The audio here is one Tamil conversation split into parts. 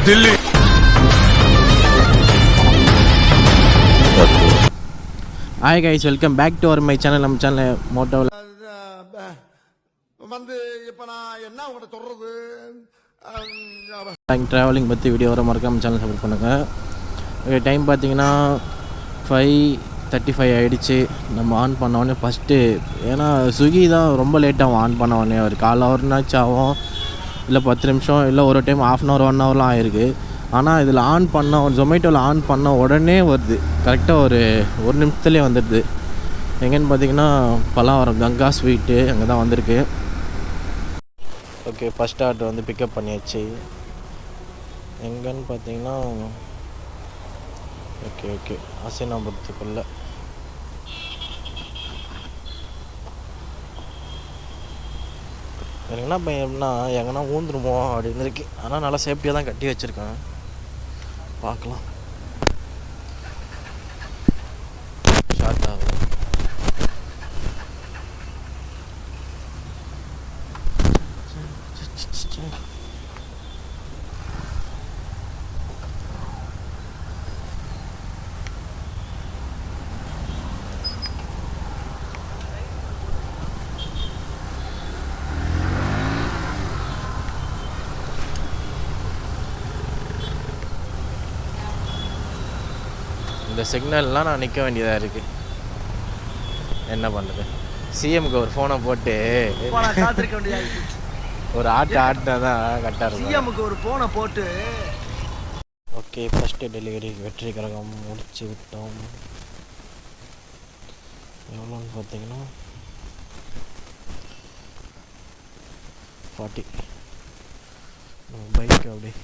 Delhi. Hi guys, welcome back to our my channel. நம்ம சேனல் மோட்டோவில் வந்து இப்போ நான் என்ன உங்கள்கிட்ட சொல்கிறது ட்ராவலிங் பற்றி வீடியோ வர மறக்காம சேனல் சப்போர்ட் பண்ணுங்கள். டைம் பார்த்தீங்கன்னா 5:35 ஆகிடுச்சு. நம்ம ஆன் பண்ணோடனே ஃபஸ்ட்டு ஏன்னா ஸ்விக்கி தான் ரொம்ப லேட்டாகும் ஆன் பண்ண உடனே. ஒரு 1/4 ஹவர்னாச்சும் ஆகும், இல்லை 10 நிமிஷம், இல்லை ஒரு டைம் ½ hour 1 hourலாம் ஆகிருக்கு. ஆனால் இதில் ஆன் பண்ண ஜொமேட்டோவில் ஆன் பண்ண உடனே வருது, கரெக்டாக ஒரு நிமிஷத்துலேயே வந்துடுது. எங்கேன்னு பார்த்தீங்கன்னா பல்லாவரம் கங்கா ஸ்வீட்டு அங்கே தான் வந்திருக்கு. ஓகே, ஃபஸ்ட் ஆர்டர் வந்து பிக்கப் பண்ணியாச்சு. எங்கன்னு பார்த்தீங்கன்னா ஓகே அசைனாபுரத்துக்குள்ளே எனக்கு என்ன பயம்னா எங்கன்னா ஊந்துருமோ அப்படின்னு இருக்கு. ஆனால் நல்லா சேஃப்டியாக தான் கட்டி வச்சுருக்கேன், பார்க்கலாம். ஷார்ட் ஆகும். இந்த சிக்னல்லாம் நான் நிற்க வேண்டியதாக இருக்குது. என்ன பண்ணுறது, சிஎம்க்கு ஒரு ஃபோனை போட்டு ஒரு ஆட்டினா தான் கரெக்டாக இருக்கும். சிஎம்க்கு ஒரு ஃபோனை போட்டு ஓகே, ஃபஸ்ட்டு டெலிவரி வெற்றிகரகம் முடிச்சு விட்டோம். எவ்வளோன்னு பார்த்தீங்கன்னா 40. நம்ம பைக் அப்படி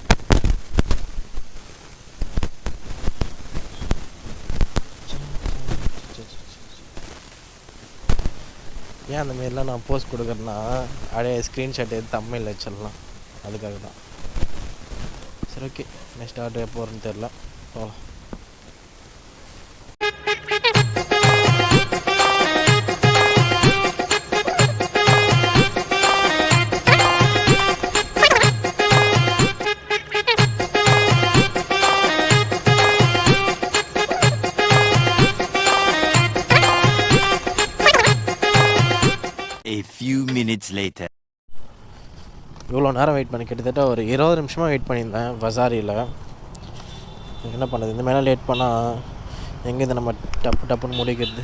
ஏன் அந்த மாரிலாம் நான் போஸ்ட் கொடுக்குறேன்னா அப்படியே ஸ்க்ரீன்ஷாட் எடுத்து தம்ப்நெயில் வச்சிடலாம், அதுக்காக தான். சரி, ஓகே, நெக்ஸ்ட் ஆர்டர் எப்போ வரும்னு தெரில, போகலாம். A few minutes later. இவ்வளோ நேரம் வெயிட் பண்ணி கிட்டத்தட்ட ஒரு 20 நிமிஷமாக வெயிட் பண்ணியிருந்தேன் பசாரியில். என்ன பண்ணுறது, இந்த மாதிரிலாம் லேட் பண்ணால் எங்கேருந்து நம்ம டப்புன்னு முடிக்கிறது.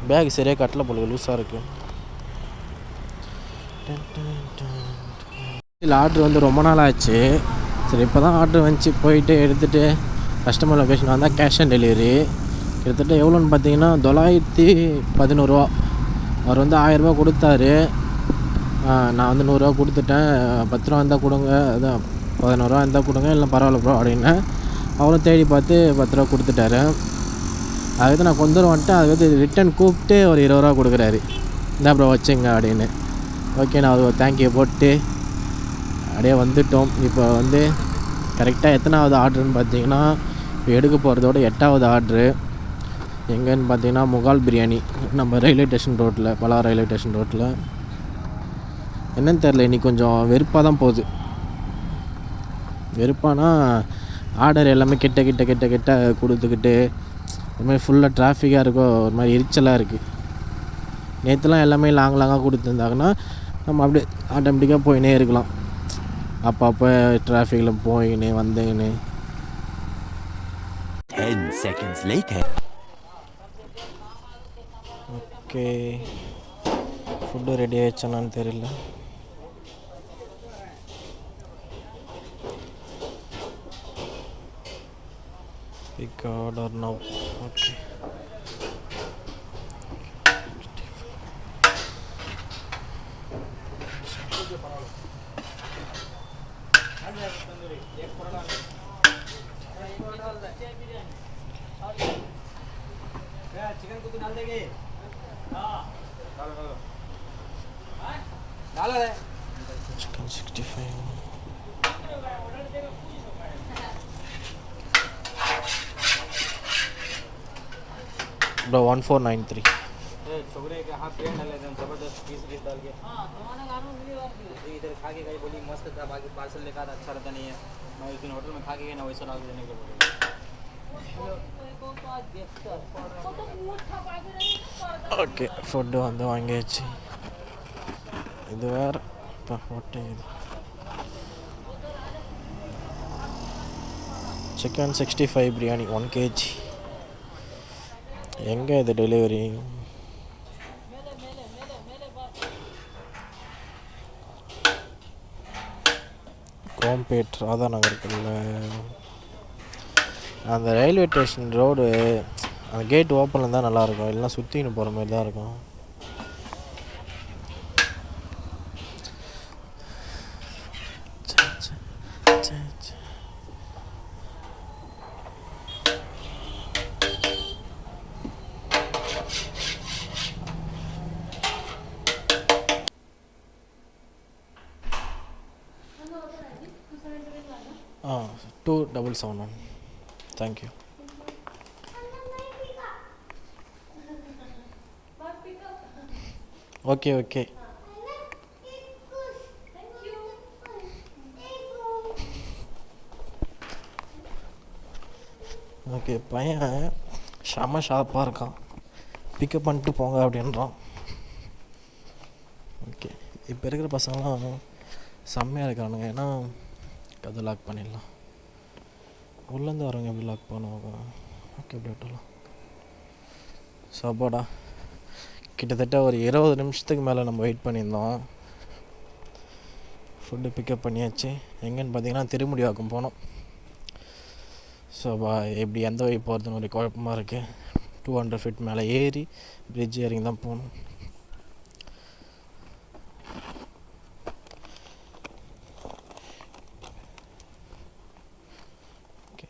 பேக் சரியாக கட்டலை போல, லூஸாக இருக்குது. இல்லை, ஆர்டர் வந்து ரொம்ப நாள் ஆச்சு. சரி, இப்போ தான் ஆர்டர் வந்துச்சு. போயிட்டு எடுத்துகிட்டு கஸ்டமர் லொக்கேஷன் வந்தால் கேஷ் ஆன் டெலிவரி. கிட்டத்தட்ட எவ்வளோன்னு பார்த்தீங்கன்னா 911 ரூபா. அவர் வந்து 1000 ரூபா கொடுத்தாரு. நான் வந்து 100 ரூபா கொடுத்துட்டேன். 10 ரூபா இருந்தால் கொடுங்க, அதான் 11 ரூபா இருந்தால் கொடுங்க, இல்லை பரவாயில்ல ப்ரோ அப்படின்னு. அவரும் தேடி பார்த்து 10 ரூபா கொடுத்துட்டாரு. அதுக்கு நான் கொண்டு வந்துட்டேன். அதுக்கு ரிட்டன் கூப்பிட்டு ஒரு 20 ரூபா கொடுக்குறாரு, இந்த ப்ரோ வச்சுங்க அப்படின்னு. ஓகே, நான் அது தேங்க்யூ போட்டு அப்படியே வந்துட்டோம். இப்போ வந்து கரெக்டாக எத்தனாவது ஆர்டருன்னு பார்த்தீங்கன்னா இப்போ எடுக்க போகிறதோட 8வது ஆர்டரு. எங்கேன்னு பார்த்தீங்கன்னா முகால் பிரியாணி, நம்ம ரயில்வே ஸ்டேஷன் ரோட்டில், பல்லாவரம் ரயில்வே ஸ்டேஷன் ரோட்டில். என்னன்னு தெரில, இன்றைக்கி கொஞ்சம் வெறுப்பாக தான் போகுது. வெறுப்பானா ஆர்டர் எல்லாமே கிட்ட கொடுத்துக்கிட்டு ஒரு மாதிரி ஃபுல்லாக டிராஃபிக்காக இருக்கும், ஒரு மாதிரி எரிச்சலாக இருக்குது. நேற்றுலாம் எல்லாமே லாங்காக கொடுத்துருந்தாங்கன்னா நம்ம அப்படியே ஆட்டோமேட்டிக்காக போயினே இருக்கலாம். அப்போ டிராஃபிக்கில் போயின்னு வந்துங்கன்னு. 10 seconds later. Okay, food ready ஆகிடுச்சானான்னு தெரியல. Pick order now. Okay, chicken 65. Bro, 1493. पूरे के हाथ पेड़ डाले एकदम जबरदस्त पीस डाल के इधर खा के गई बोली मस्त था बाकी पार्सल लेकर अच्छा रहता नहीं है मैं उस दिन होटल में खा के गई ना वैसा डाल देने के बोले ஓகே ஃபுட்டு வந்து வாங்கியாச்சு. இது வேறு ஒட்டை இது சிக்கன் 65 பிரியாணி 1 kg. எங்கே இது டெலிவரி? கோம்பேட் ராதா நகர் இருக்குல்ல, அந்த ரயில்வே ஸ்டேஷன் ரோடு அந்த கேட் ஓப்பனில் இருந்தால் நல்லாயிருக்கும், இல்லைனா சுற்றின்னு போகிற மாதிரி தான் இருக்கும். ஆ 2771. தேங்க்யூ. Okay okay. ஓகே பையன் செம்ம ஷார்ப்பாக இருக்கான், பிக்கப் பண்ணிட்டு போங்க அப்படின்றான். ஓகே இப்போ இருக்கிற பசங்களாம் செம்மையாக இருக்கிறானுங்க. ஏன்னா அது லாக் பண்ணிடலாம், உள்ளேருந்து வரவங்க எப்படி லாக் பண்ணுவாங்க. ஓகே அப்படி விட்டுலாம். சாப்பாடா கிட்டத்தட்ட ஒரு 20 நிமிஷத்துக்கு மேலே நம்ம வெயிட் பண்ணியிருந்தோம். ஃபுட்டு பிக்கப் பண்ணியாச்சு. எங்கேன்னு பார்த்தீங்கன்னா திருமுடிவாக்கம் போனோம். ஸோ எப்படி எந்த வழி போகிறதுன்னு ஒரு குழப்பமாக இருக்குது. 200 feet மேலே ஏறி பிரிட்ஜ் இறங்கி தான் போகணும். ஓகே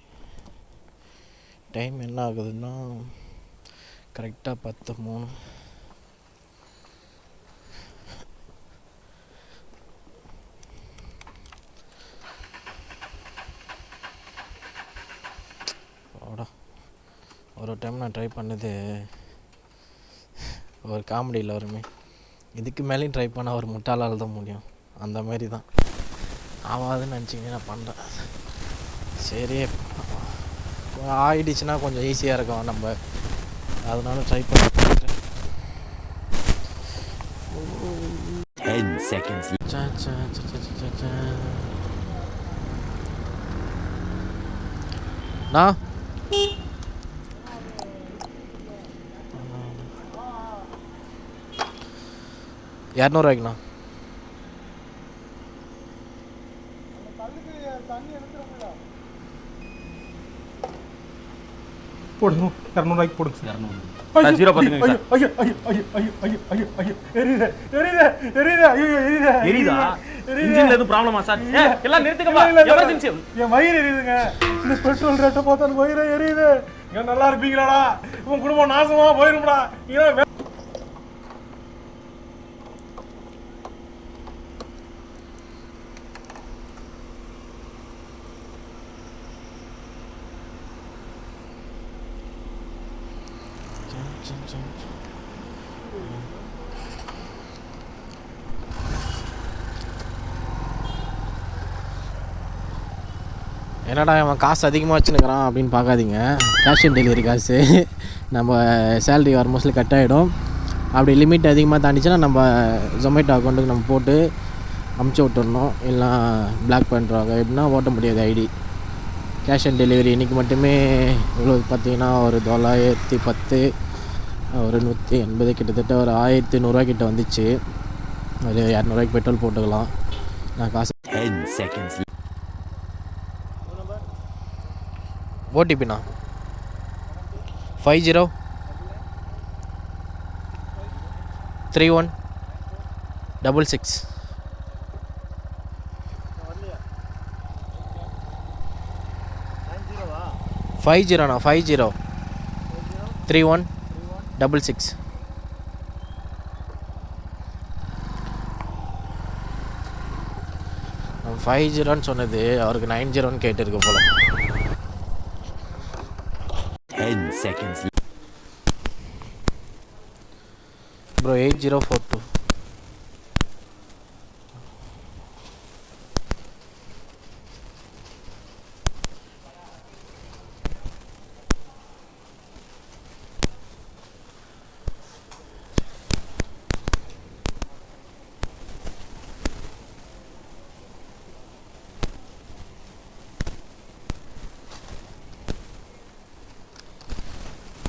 டைம் என்ன ஆகுதுன்னா கரெக்டாக 10:03. ஒரு டைம் நான் ட்ரை பண்ணது ஒரு காமெடியில் வருமே, இதுக்கு மேலேயும் ட்ரை பண்ணால் ஒரு முட்டாளால் தான் முடியும், அந்த மாதிரி தான் ஆகாதுன்னு நினச்சிக்கிங்க நான் பண்ணுறேன். சரி ஆயிடுச்சுன்னா கொஞ்சம் ஈஸியாக இருக்கும், நம்ம அதனால ட்ரை பண்ண பார்க்குறேன். 10 seconds. நான் 200 ரூபாய்க்குண்ணா. போடுங்க 200 ரூபாய்க்கு போடுங்க சார். 200 ஜீரோ பண்ணுங்க சார். ஐயோ ஐயோ ஐயோ ஐயோ ஐயோ ஐயோ ஐயோ எரியுது எரியுது எரியுது ஐயோ எரியுது எரியுதா? இன்ஜின்ல எதுவும் ப்ராப்ளமா சார்? எல்லாம் நிறுத்துங்கப்பா, எமர்ஜென்சி. என் வயிறு எரியுதுங்க. இந்த பெட்ரோல் ரேட்டை பார்த்தா எனக்கு வயிறு எரியுது. ஏன் நல்லா இருப்பீங்களாடா? உன் குடும்பம் நாசமா போயிரும்டா. ஏன் என்னடா அவன் காசு அதிகமாக வச்சுன்னுக்கிறான் அப்படின்னு பார்க்காதீங்க. கேஷ் ஆன் டெலிவரி காசு நம்ம சேலரி வர மோஸ்ட்லி கட் ஆகிடும். அப்படி லிமிட் அதிகமாக தாண்டிச்சுன்னா நம்ம ஜொமேட்டோ அக்கௌண்ட்டுக்கு நம்ம போட்டு அமுச்சு விட்டுடணும், இல்லைனா பிளாக் பண்ணுறாங்க. எப்படின்னா ஓட்ட முடியாது ஐடி. கேஷ் ஆன் டெலிவரி இன்றைக்கி மட்டுமே இவ்வளோ பார்த்தீங்கன்னா ஒரு 910, ஒரு 180, கிட்டத்தட்ட ஒரு 1100 கிட்ட வந்துச்சு. ஒரு 200 ரூபாய்க்கு பெட்ரோல் போட்டுக்கலாம். நான் காசு 10 seconds. ஓடிபிண்ணா 503166. 50 503166. நம்ம 50ன்னு சொன்னது அவருக்கு 90ன்னு கேட்டிருக்கு போல. 10 seconds. Bro 8042.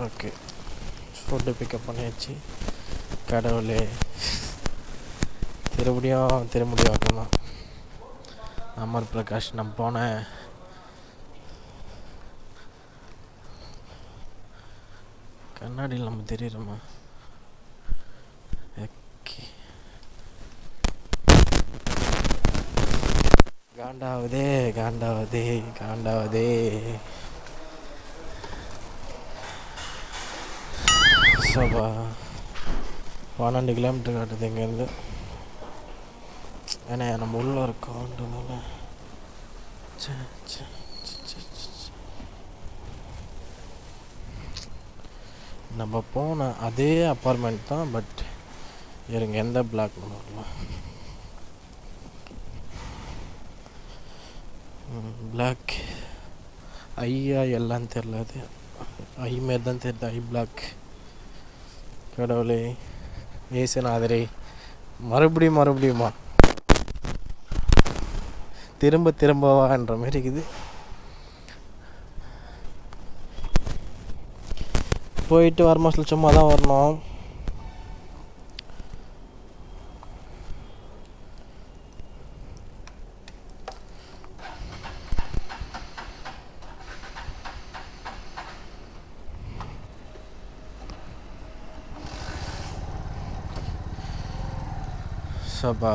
Okay, food pickup பண்ணியாச்சு. கடவுளே, திரும்படியும் ஆகணும். அமர் பிரகாஷ் நான் போன கண்ணாடியில் நம்ம தெரியுறோமா? ஓகே, காண்டாவதே. சபா 12 கிலோமீட்டர் காட்டுது இங்கேருந்து. ஏன்னா நம்ம உள்ளே இருக்கோன்றதுனால. நம்ம போன அதே அப்பார்ட்மெண்ட் தான், பட் இருங்க எந்த பிளாக் வரலாம். பிளாக் ஐயா எல்லாம் தெரில, அது ஐ மாரி தான் தெரியுது. ஐ பிளாக். கடவுளே, ஏசுநாதரே, மறுபடியுமா திரும்பவான்ற மாதிரி இருக்குது. போயிட்டு வர மாதத்தில் சும்மா தான் வரணும். சபா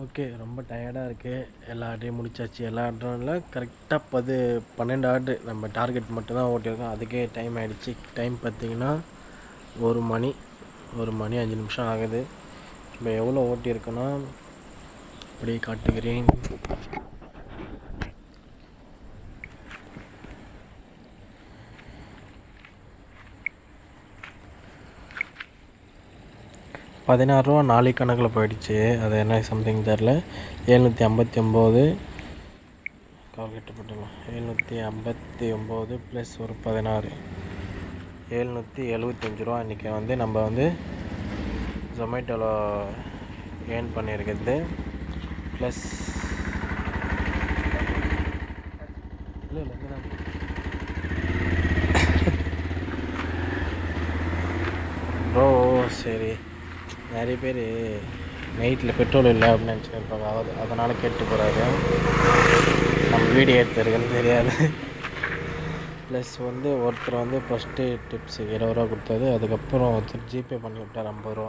ஓகே, ரொம்ப டயர்டாக இருக்குது. எல்லா ஆர்டரையும் முடிச்சாச்சு. எல்லா ஆர்டரில் கரெக்டாக 12 ஆர்டர் நம்ம டார்கெட் மட்டும்தான் ஓட்டியிருக்கோம். அதுக்கே டைம் ஆகிடுச்சு. டைம் பார்த்திங்கன்னா 1 மணி 5 நிமிஷம் ஆகுது. இப்போ எவ்வளோ ஓட்டியிருக்கோன்னா அப்படியே காட்டுகிறேன். ₹16 நாளைக்கு கணக்கில் போயிடுச்சு. அது என்ன சம்திங் தெரில. 759 கால்குலேட் பண்ணிடலாம். 759 ப்ளஸ் ஒரு 16, ₹775 இன்றைக்கி வந்து நம்ம வந்து ஜொமேட்டோவில் ஏர்ன் பண்ணியிருக்கிறது. ப்ளஸ் இல்லை ப்ரோ, சரி, நிறைய பேர் நைட்டில் பெட்ரோல் இல்லை அப்படின்னு நினச்சிருப்பாங்க. அதனால் கேட்டு போகிறாரு. நம்ம வீடியோ எடுத்துருக்குன்னு தெரியாது. ப்ளஸ் வந்து ஒருத்தர் வந்து ஃபஸ்ட்டு டிப்ஸ் ₹20 கொடுத்தாரு. அதுக்கப்புறம் ஒருத்தர் ஜிபே பண்ணி விட்டார் ₹50.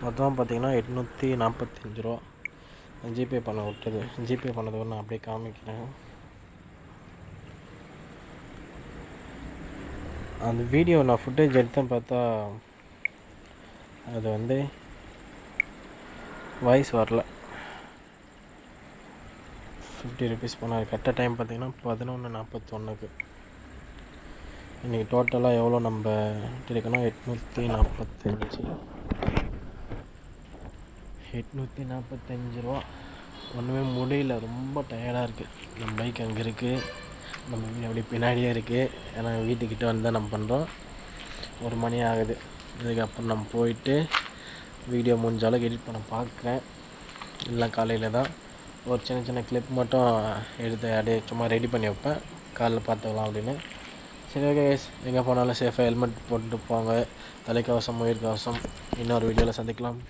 மொத்தமாக பார்த்திங்கன்னா ₹845 ஜிபே பண்ண விட்டது. ஜிபே பண்ணது நான் அப்படியே காமிக்கிறேன். அந்த வீடியோ நான் ஃபுட்டேஜ் எடுத்தேன். பார்த்தா அது வந்து வாய்ஸ் வரல. ₹50 பண்ணார். கரெக்டாக டைம் பார்த்திங்கன்னா 11:41. இன்றைக்கி டோட்டலாக எவ்வளோ நம்ம இருக்கோன்னா ₹845. ஒன்றுமே முடியல, ரொம்ப டயர்டாக இருக்குது. நம்ம பைக் அங்கே இருக்குது, நம்ம வீடு அப்படி பின்னாடியே இருக்குது. ஏன்னா வீட்டுக்கிட்ட வந்து தான் நம்ம பண்ணுறோம். 1 மணி ஆகுது. இதுக்கப்புறம் நம்ம போயிட்டு வீடியோ முடிஞ்ச அளவுக்கு எடிட் பண்ண பார்க்குறேன். இல்லை காலையில் தான் ஒரு சின்ன கிளிப் மட்டும் எடுத்து அப்படியே சும்மா ரெடி பண்ணி வைப்பேன். காலைல பார்த்துக்கலாம் அப்படின்னு. சரி, ஓகே, எங்கே போனாலும் சேஃபாக ஹெல்மெட் போட்டுட்டு போங்க. தலைக்கவசம், உயிர்கவசம். இன்னொரு வீடியோவில் சந்திக்கலாம்.